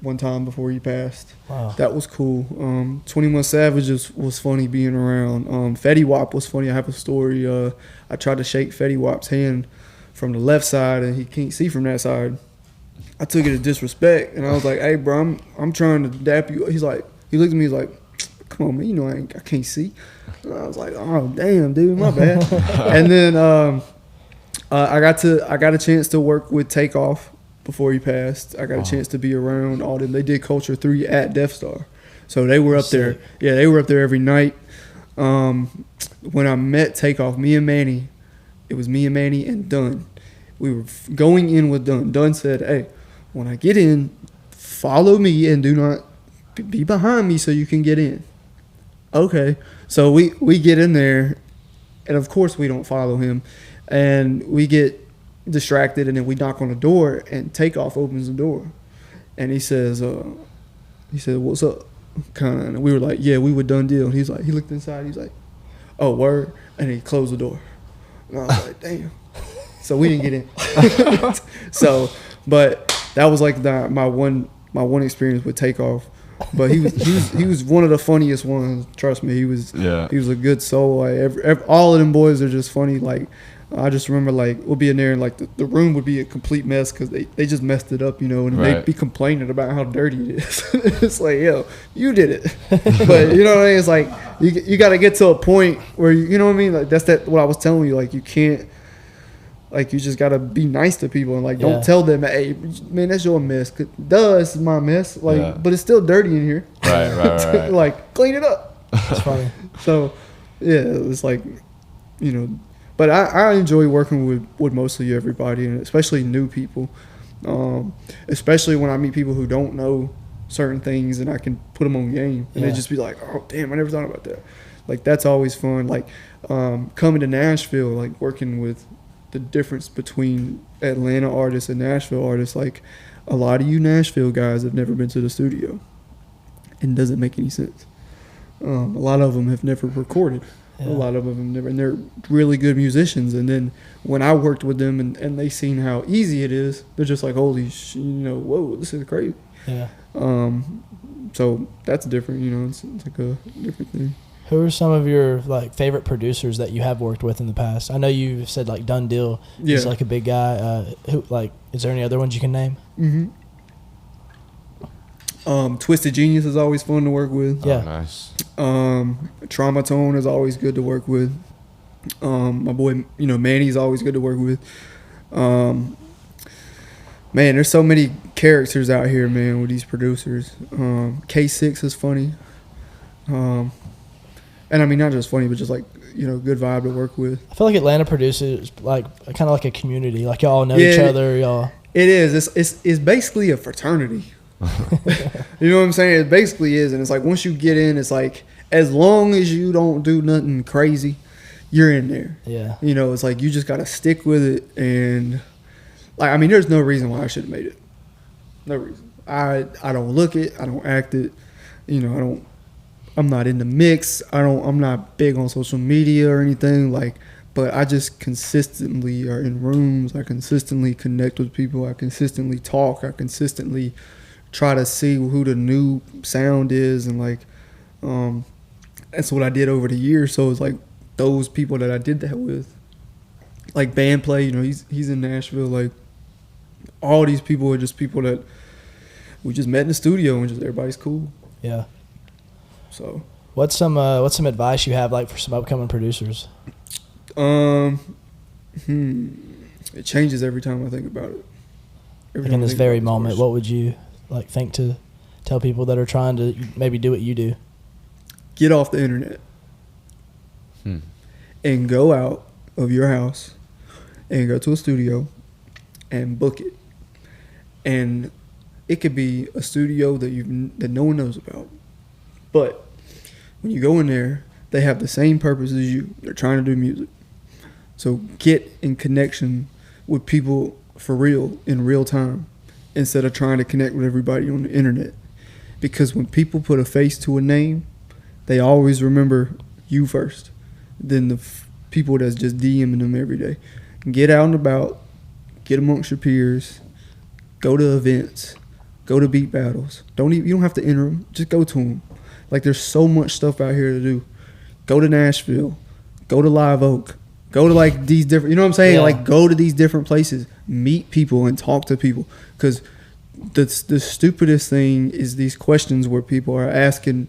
one time before he passed. Wow. That was cool. 21 Savage was funny being around. Fetty Wap was funny. I have a story. I tried to shake Fetty Wap's hand from the left side, and he can't see from that side. I took it as disrespect, and I was like, "Hey, bro, I'm trying to dap you." He looked at me, he's like, "Come on, man, you know I can't see." And I was like, "Oh, damn, dude, my bad." And then I got a chance to work with Takeoff before he passed. I got a chance to be around all them. They did Culture 3 at Death Star, so they were up there. Yeah, they were up there every night. When I met Takeoff, me and Manny and Dunn. We were going in with Dunn. Dunn said, "Hey, when I get in, follow me and do not be behind me so you can get in." Okay. So we get in there, and of course we don't follow him. And we get distracted, and then we knock on the door, and Takeoff opens the door. And he said, "What's up?" Kind of. And we were like, "Yeah, we were done deal." And he's like, he looked inside. He's like, "Oh, word." And he closed the door. And I was like, "Damn." So we didn't get in. So, but that was like my one experience with Takeoff. But he was one of the funniest ones. Trust me, he was a good soul. Like all of them boys are just funny. Like I just remember, like we'll be in there and like the room would be a complete mess because they just messed it up, you know, and they'd be complaining about how dirty it is. It's like, yo, you did it. But you know what I mean? It's like you got to get to a point where you know what I mean. Like that's what I was telling you. Like you can't. Like, you just got to be nice to people and, like, don't tell them, "Hey, man, that's your mess." This is my mess. Like, but it's still dirty in here. Right. Like, clean it up. That's funny. So, yeah, it's like, you know. But I enjoy working with mostly everybody, and especially new people. Especially when I meet people who don't know certain things and I can put them on game. And they just be like, "Oh, damn, I never thought about that." Like, that's always fun. Like, coming to Nashville, like, working with the difference between Atlanta artists and Nashville artists. Like, a lot of you Nashville guys have never been to the studio. It doesn't make any sense. A lot of them have never recorded. A lot of them have never, and they're really good musicians. And then when I worked with them and they seen how easy it is, they're just like, "Holy shit, you know, whoa, this is crazy." Yeah. So that's different, you know, it's like a different thing. Who are some of your like favorite producers that you have worked with in the past? I know you said like Done Deal. He's like a big guy. Who like? Is there any other ones you can name? Twisted Genius is always fun to work with. Yeah, nice. Trauma Tone is always good to work with. My boy, you know, Manny's always good to work with. Man, there's so many characters out here, man, with these producers. K6 is funny. And I mean, not just funny, but just like, you know, good vibe to work with. I feel like Atlanta produces like kind of like a community. Like y'all know each other. Y'all. It is. It's basically a fraternity. You know what I'm saying? It basically is, and it's like once you get in, it's like as long as you don't do nothing crazy, you're in there. Yeah. You know, it's like you just gotta stick with it, and like I mean, there's no reason why I should have made it. No reason. I don't look it. I don't act it. You know, I'm not in the mix. I'm not big on social media or anything, like, but I just consistently are in rooms. I consistently connect with people. I consistently talk. I consistently try to see who the new sound is, and like that's what I did over the years. So it's like those people that I did that with, like Bandplay, you know, he's in Nashville. Like all these people are just people that we just met in the studio and just everybody's cool. Yeah. So what's some advice you have like for some upcoming producers? It changes every time I think about it. Like in this very moment, what would you like think to tell people that are trying to maybe do what you do? Get off the internet and go out of your house and go to a studio and book it. And it could be a studio that no one knows about. But when you go in there, they have the same purpose as you. They're trying to do music. So get in connection with people for real in real time instead of trying to connect with everybody on the internet. Because when people put a face to a name, they always remember you first, then the people that's just DMing them every day. Get out and about, get amongst your peers, go to events, Go to beat battles. You don't have to enter them. Just go to them. Like, there's so much stuff out here to do. Go to Nashville. Go to Live Oak. Go to, like, these different, you know what I'm saying? Yeah. Like, go to these different places. Meet people and talk to people. Because the stupidest thing is these questions where people are asking,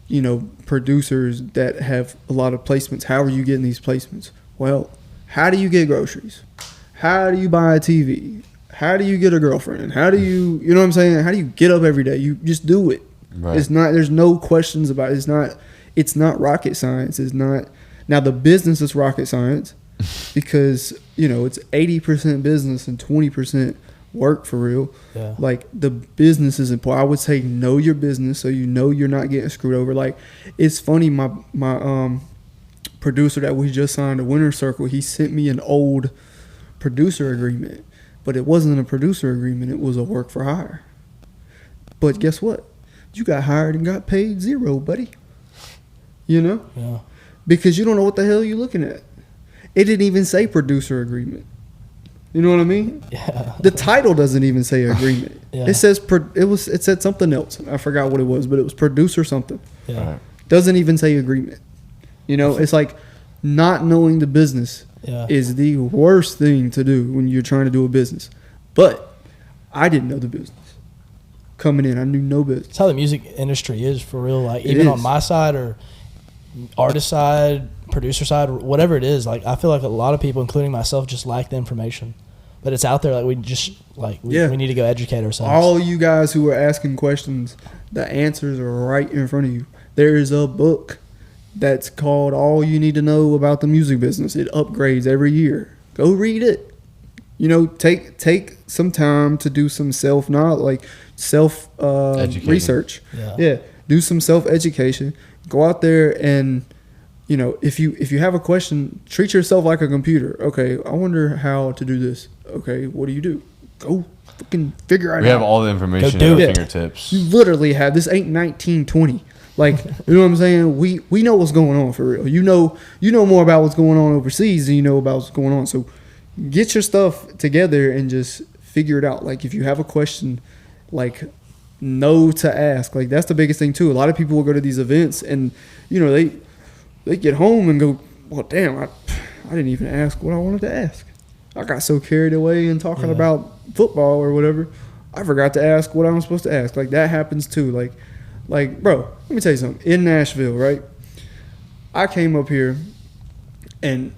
you know, producers that have a lot of placements, how are you getting these placements? Well, how do you get groceries? How do you buy a TV? How do you get a girlfriend? How do you know what I'm saying? How do you get up every day? You just do it. Right. It's not, there's no questions about it. It's not rocket science. It's not, now the business is rocket science because, you know, it's 80% business and 20% work for real. Yeah. Like, the business is important. I would say know your business so you know you're not getting screwed over. Like, it's funny, my producer that we just signed a Winter Circle, he sent me an old producer agreement, but it wasn't a producer agreement. It was a work for hire. But guess what? You got hired and got paid zero, buddy. You know? Yeah. Because you don't know what the hell you're looking at. It didn't even say producer agreement. You know what I mean? Yeah. The title doesn't even say agreement. Yeah. It says it said something else. I forgot what it was, but it was producer something. Yeah. Right. Doesn't even say agreement. You know, it's like not knowing the business Yeah. is the worst thing to do when you're trying to do a business. But I didn't know the business. Coming in, I knew no business. It's how the music industry is for real. Like, It even is. on my side or artist side, producer side, whatever it is, like, I feel like a lot of people, including myself, just lack the information. But it's out there. Like, we just, like, we need to go educate ourselves. All you guys who are asking questions, the answers are right in front of you. There is a book that's called All You Need to Know About the Music Business. It upgrades every year. Go read it. You know, take some time to do some self Educating. research. Yeah. Do some self-education. Go out there and, you know, if you have a question, treat yourself like a computer. Okay, I wonder how to do this. Okay, what do? Go fucking figure it out. We have all the information do at our it. fingertips. You literally have, this ain't 1920. Like, you know what I'm saying? We know what's going on for real. You know more about what's going on overseas than you know about what's going on. So get your stuff together and just figure it out. Like, if you have a question, like, know to ask. Like, that's the biggest thing too. A lot of people will go to these events and, you know, they get home and go, well, damn, I didn't even ask what I wanted to ask. I got so carried away in talking about football or whatever, I forgot to ask what I was supposed to ask. Like, that happens too. Like, bro, let me tell you something. In Nashville, right? I came up here, and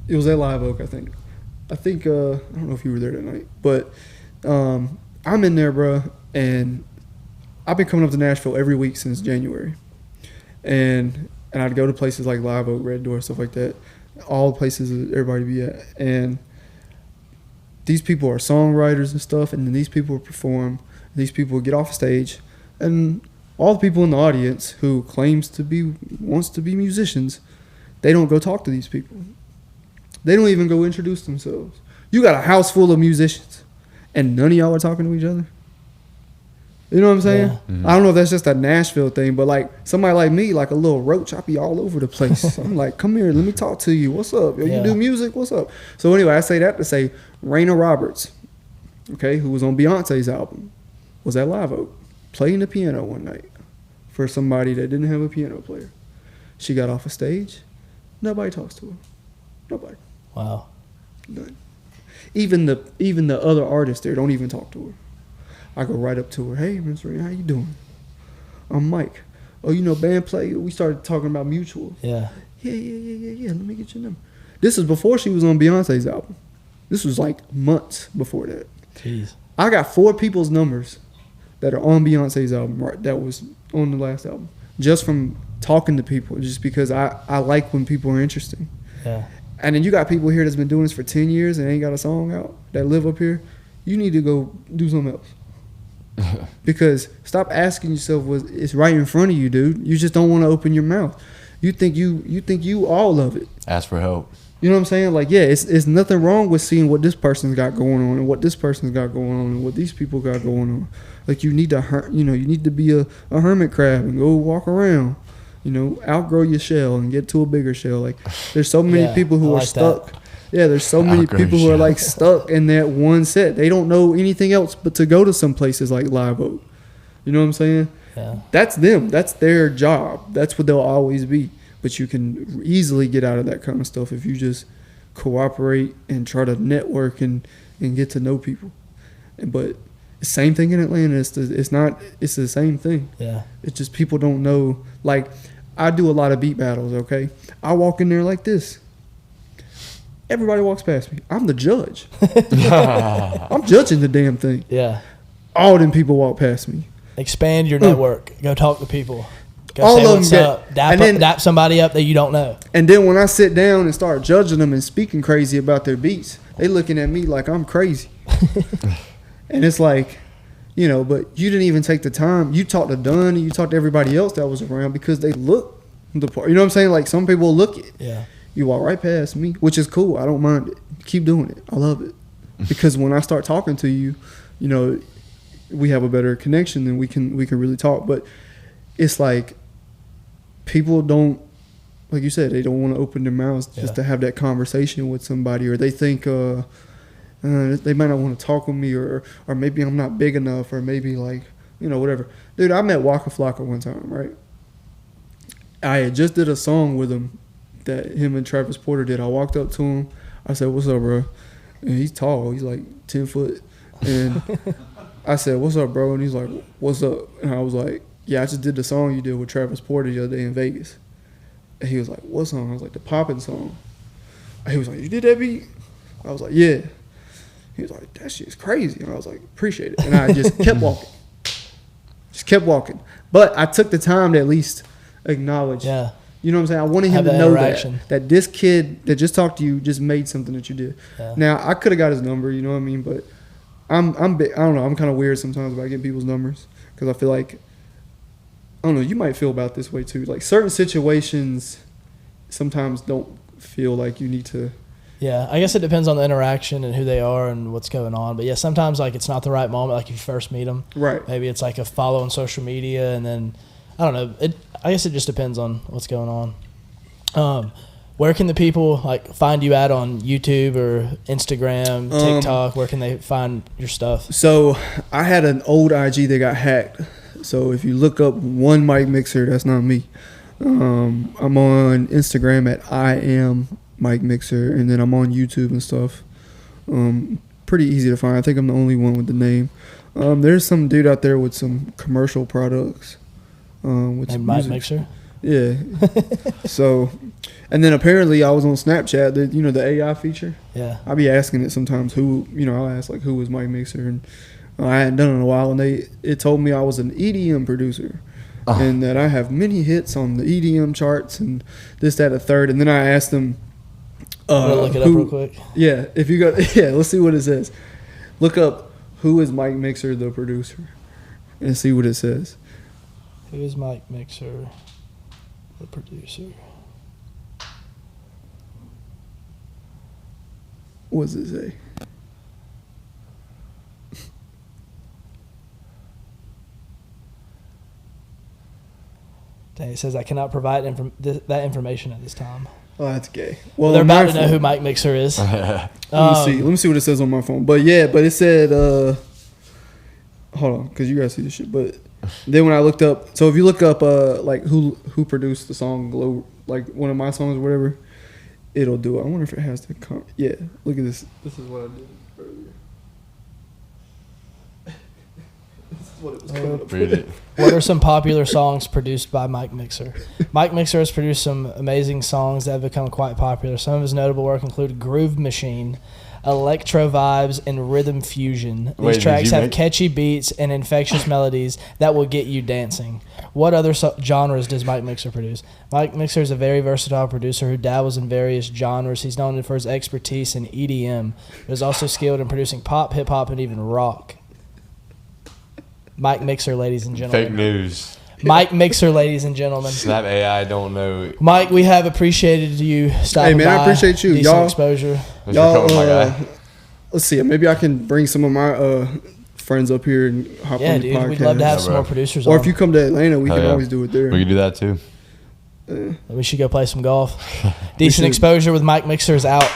it was at Live Oak, I think. I don't know if you were there that night, but I'm in there, bro, and I've been coming up to Nashville every week since January. And I'd go to places like Live Oak, Red Door, stuff like that. All the places that everybody be at. And these people are songwriters and stuff, and then these people perform. These people get off stage, and all the people in the audience who wants to be musicians, they don't go talk to these people. They don't even go introduce themselves. You got a house full of musicians, and none of y'all are talking to each other. You know what I'm saying? Yeah. Mm-hmm. I don't know if that's just a Nashville thing, but like somebody like me, like a little roach, I be all over the place. I'm like, come here, let me talk to you. What's up? Yo, you do music? What's up? So anyway, I say that to say Raina Roberts, okay, who was on Beyonce's album, was at Live Oak, playing the piano one night for somebody that didn't have a piano player. She got off a stage. Nobody talks to her. Nobody. Wow. None. Even the other artists there don't even talk to her. I go right up to her. Hey, Miss Ray, how you doing? I'm Mike. Oh, you know band play? We started talking about mutual. Yeah. Yeah. Let me get your number. This is before she was on Beyonce's album. This was like months before that. Jeez. I got 4 people's numbers that are on Beyonce's album, right? That was on the last album. Just from talking to people, just because I like when people are interesting. Yeah. And then you got people here that's been doing this for 10 years and ain't got a song out that live up here. You need to go do something else. Because stop asking yourself it's right in front of you, dude. You just don't want to open your mouth. You think you all of it. Ask for help. You know what I'm saying? Like, yeah, it's nothing wrong with seeing what this person's got going on and what this person's got going on and what these people got going on. Like, you need to be a hermit crab and go walk around. You know, outgrow your shell and get to a bigger shell. Like, there's so many people who I are like stuck. that. Yeah, there's so many people who are like stuck in that one set. They don't know anything else but to go to some places like Live Oak. You know what I'm saying? Yeah. That's them. That's their job. That's what they'll always be. But you can easily get out of that kind of stuff if you just cooperate and try to network and get to know people. But same thing in Atlanta. It's the same thing. Yeah. It's just people don't know. Like, I do a lot of beat battles, okay? I walk in there like this. Everybody walks past me. I'm the judge. I'm judging the damn thing. Yeah. All them people walk past me. Expand your network. Go talk to people. Go All say of what's them up. Dap somebody up that you don't know. And then when I sit down and start judging them and speaking crazy about their beats, they looking at me like I'm crazy. And it's like, you know, but you didn't even take the time. You talked to Dunn and you talked to everybody else that was around because they look the part. You know what I'm saying? Like, some people look it. Yeah. You walk right past me, which is cool. I don't mind it. Keep doing it. I love it. Because when I start talking to you, you know, we have a better connection and we can really talk. But it's like, people don't, like you said, they don't want to open their mouths just to have that conversation with somebody, or they think they might not want to talk with me, or maybe I'm not big enough, or maybe, like, you know, whatever. Dude, I met Waka Flocka one time, right? I had just did a song with him that him and Travis Porter did. I walked up to him. I said, "What's up, bro?" And he's tall. He's like 10 foot. And I said, "What's up, bro?" And he's like, "What's up?" And I was like, "Yeah, I just did the song you did with Travis Porter the other day in Vegas." And he was like, "What song?" I was like, "The Poppin' song." And he was like, "You did that beat?" I was like, "Yeah." He was like, "That shit's crazy." And I was like, "Appreciate it." And I just kept walking. Just kept walking. But I took the time to at least acknowledge. Yeah. You know what I'm saying? I wanted him to know that this kid that just talked to you just made something that you did. Yeah. Now, I could have got his number, you know what I mean? But I don't know. I'm kind of weird sometimes about getting people's numbers because I feel like, I don't know, you might feel about this way too. Like, certain situations sometimes don't feel like you need to. Yeah, I guess it depends on the interaction and who they are and what's going on. But yeah, sometimes, like, it's not the right moment. Like, if you first meet them, right? Maybe it's like a follow on social media, and then I don't know. I guess it just depends on what's going on. Where can the people, like, find you at on YouTube or Instagram, TikTok? Where can they find your stuff? So I had an old IG that got hacked. So if you look up one MikeMixer, that's not me. I'm on Instagram at @IamMikeMixer, and then I'm on YouTube and stuff. Pretty easy to find. I think I'm the only one with the name. There's some dude out there with some commercial products. With and MikeMixer? Yeah. So, and then apparently I was on Snapchat, the AI feature. Yeah. I'll be asking it sometimes I'll ask, like, who was MikeMixer, and I hadn't done it in a while, and it told me I was an EDM producer. And that I have many hits on the EDM charts and this, that, and the third. And then I asked them, look it up real quick. Yeah, if you go, let's see what it says. Look up, who is MikeMixer the producer, and see what it says. Who is MikeMixer the producer? What does it say? Dang, it says I cannot provide that information at this time. Oh, that's gay. Well, they're about to know who MikeMixer is. Let me see what it says on my phone. But it said, hold on, because you guys see this shit. But then when I looked up, so if you look up like who produced the song Glow, like one of my songs or whatever, it'll do it. I wonder if it has to come. Yeah, look at this. This is what I did earlier. This is what it was coming up with. What are some popular songs produced by MikeMixer? MikeMixer has produced some amazing songs that have become quite popular. Some of his notable work include Groove Machine, Electro Vibes, and Rhythm Fusion. These tracks have catchy beats and infectious melodies that will get you dancing. What other genres does MikeMixer produce? MikeMixer is a very versatile producer who dabbles in various genres. He's known for his expertise in EDM, but is also skilled in producing pop, hip-hop, and even rock. MikeMixer, ladies and gentlemen. Fake news. MikeMixer, ladies and gentlemen. Snap AI don't know. Mike, we have appreciated you stopping by. Hey, man, I appreciate you. Decent y'all, exposure. Y'all, let's see. Maybe I can bring some of my friends up here and hop on the podcast. We'd love to have some more producers or on. If you come to Atlanta, we can always do it there. We can do that too. We should go play some golf. Decent exposure with MikeMixer is out.